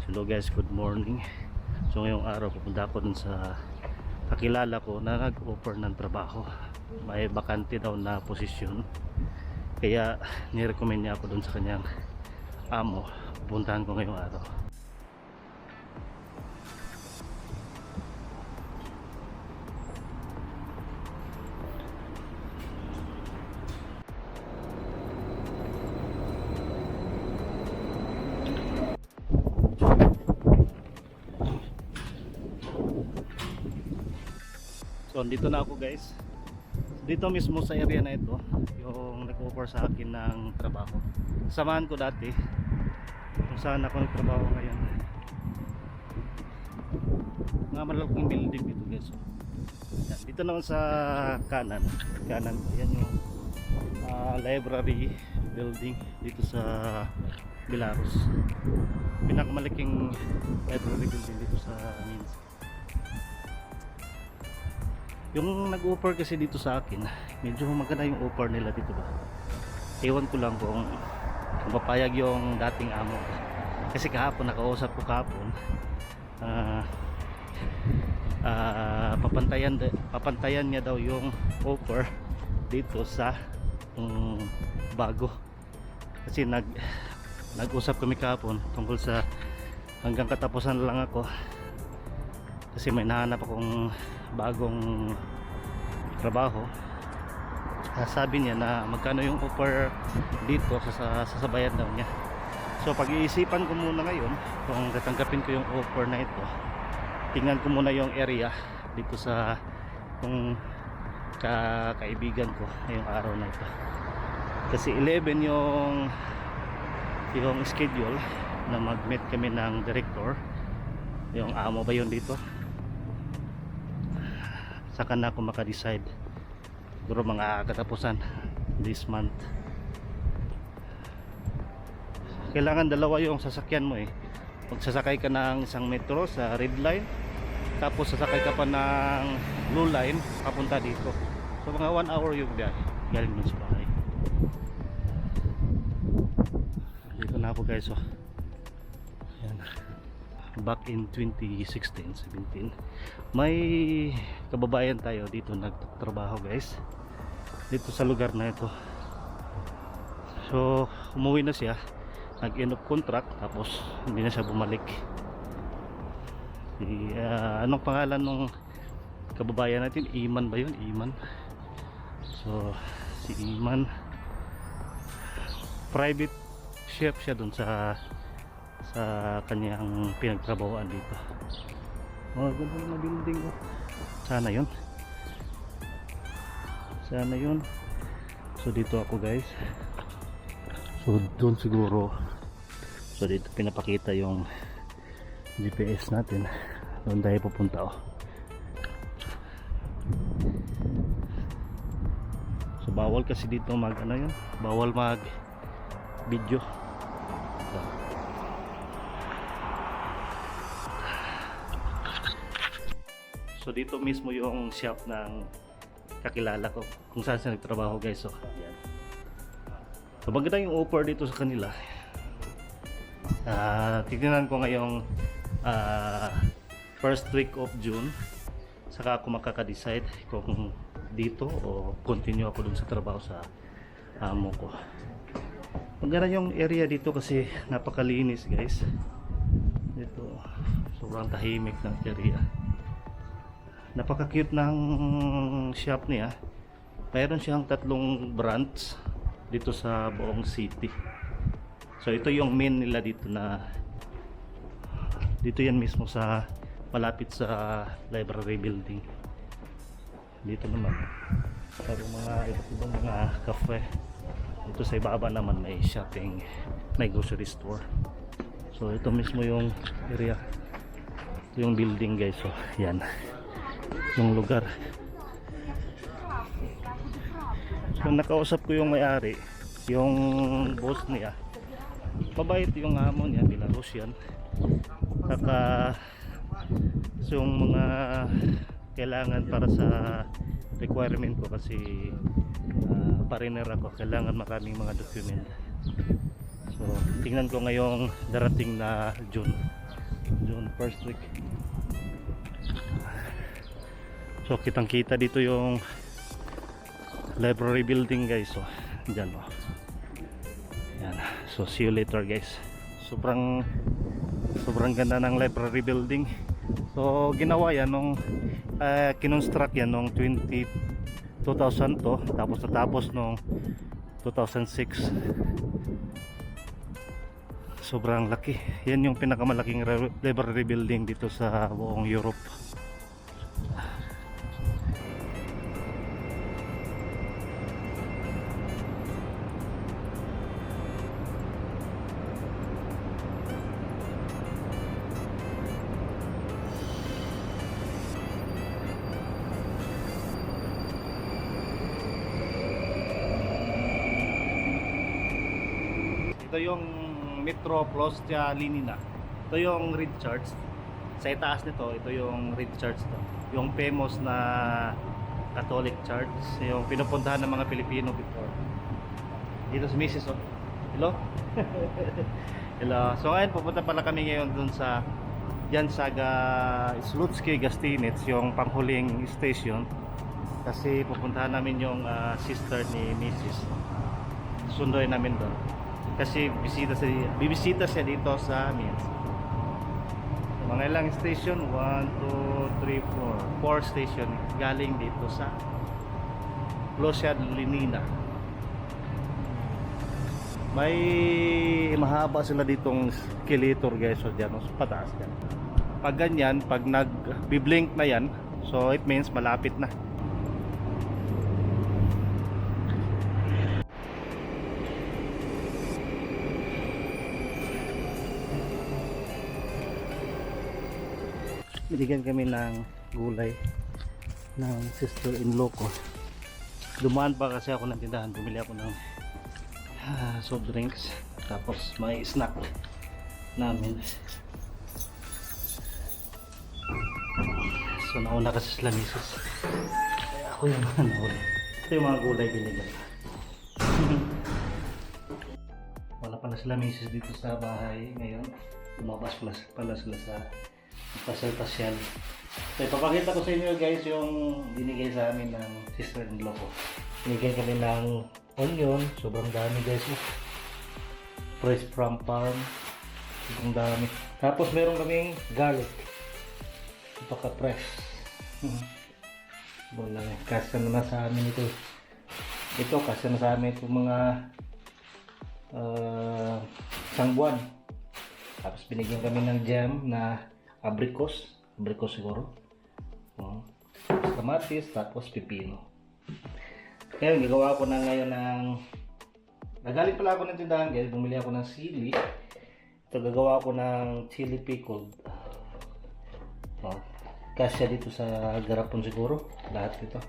Hello guys, good morning. So ngayong araw pupunta ako dun sa kakilala ko na nag-offer ng trabaho. May bakante daw na posisyon, kaya nirecommend niya ako dun sa kanyang amo. Pupuntahan ko ngayong araw. So dito na ako guys. Dito mismo sa area na ito yung nag-offer sa akin ng trabaho. Samahan ko dati kung saan ako nagtrabaho ngayon. Mga malaking building dito guys. So, yan. Dito naman sa kanan yan yung library building dito sa Belarus. Pinakamalaking library building dito sa Minsk. Yung nag-offer kasi dito sa akin, medyo maganda yung offer nila dito ba. Ewan ko lang kung papayag yung dating amo. Kasi kahapon, nakausap ko kahapon, papantayan niya daw yung offer dito sa bago. Kasi nag-usap kami kahapon tungkol sa hanggang katapusan lang ako. Kasi may nahanap akong bagong trabaho. Sabi niya na magkano yung offer dito, sasabayan daw niya. So pag-iisipan ko muna ngayon kung tatanggapin ko yung offer na ito. Tingnan ko muna yung area dito sa kung kaibigan ko ngayong araw na ito. Kasi 11 yung schedule na mag-meet kami ng director. Yung amo ba yun dito? Saka na ako maka-decide. Siguro mga katapusan this month. Kailangan dalawa yung sasakyan mo eh. Magsasakay ka ng isang metro sa red line, tapos sasakay ka pa ng blue line papunta dito. So mga 1 hour yung biyahe galing dun sa bahay. Dito na ako guys. So yan, back in 2016-17 may kababayan tayo dito nagtatrabaho guys dito sa lugar na ito. So umuwi na siya, nag-end of contract, tapos hindi na siya bumalik. Anong pangalan nung kababayan natin? Iman ba yun? Iman. So si Iman, private chef siya dun sa kanyang pinagtrabahoan dito. Ganda na building oh. Sana yun. So dito ako guys. So doon siguro. So dito pinapakita yung GPS natin. Doon tayo pupunta oh. So bawal kasi dito mag bawal mag video. So dito mismo yung shop ng kakilala ko kung saan siya nagtrabaho guys. So yan. So maganda yung offer dito sa kanila. Tignan ko ngayong first week of June, saka ako makaka-decide kung dito o continue ako dun sa trabaho sa amo ko. Maganda yung area dito kasi napakalinis guys. Dito sobrang tahimik ng area. Napaka-cute ng shop niya. Mayroon siyang 3 branch dito sa buong city. So ito yung main nila dito na dito yan mismo sa malapit sa library building. Dito naman mayroong mga iba't ibang mga cafe. Dito sa ibaba naman may shopping, may grocery store. So ito mismo yung area, yung building guys. So yan yung lugar. So nakausap ko yung may-ari, yung boss niya. Mabait yung amo niya, Belarusian. Saka yung mga kailangan para sa requirement ko kasi foreigner ako, kailangan maraming mga document. So tingnan ko ngayong darating na June first week. So kitang kita dito yung library building guys. So dyan o. Yan. So see you later guys. Sobrang ganda ng library building. So ginawa yan nung kinonstruct yan nung 2002 tapos natapos nung 2006. Sobrang laki. Yan yung pinakamalaking library building dito sa buong Europe. Ito yung Metro Plostia Linina. Ito yung Red Church. Sa itaas nito, ito yung Red Church to. Yung famous na Catholic Church, yung pinupuntahan ng mga Pilipino before. Dito si Mrs. Oh. Hello? Hello. So ngayon pupunta pala kami ngayon dun sa Jansaga Slutsky Gostinec, yung panghuling station. Kasi pupuntahan namin yung sister ni Mrs. Sunduin namin doon. Kasi bibisita siya dito sa amin. So, mga ilang station? 1, 2, 3, 4 4 station galing dito sa Plostia Linina. May mahaba sila ditong escalator guys. So dyan, so, pataas dyan. Pag ganyan, pag nag-blink na yan, so it means malapit na. Binigyan kami ng gulay ng sister-in-law ko. Dumaan pa kasi ako ng tindahan, bumili ako ng soft drinks, tapos may snack namin. So nauna kasi sila misis, kaya ako yung nauna. Ito yung mga gulay binigyan. Wala pala sila misis dito sa bahay ngayon. Lumabas pala sila sa pasyal. So ipapakita ko sa inyo guys yung binigay sa amin ng sister-in-law ko. Binigay kami ng onion, sobrang dami guys. Fresh from farm, sobrang dami. Tapos meron kaming garlic, napaka-fresh. Wala, kasya na sa amin ito. Ito kasya na sa amin itong mga isang buwan. Tapos binigyan kami ng jam na abricos siguro. Kamatis, tapos pipino. Kaya gagawa ko na ngayon ng nagaling pala ako ng tindahan guys, bumili ako ng sili. Ito gagawa ko ng chili pickled. Kasya dito sa garapon siguro lahat ito.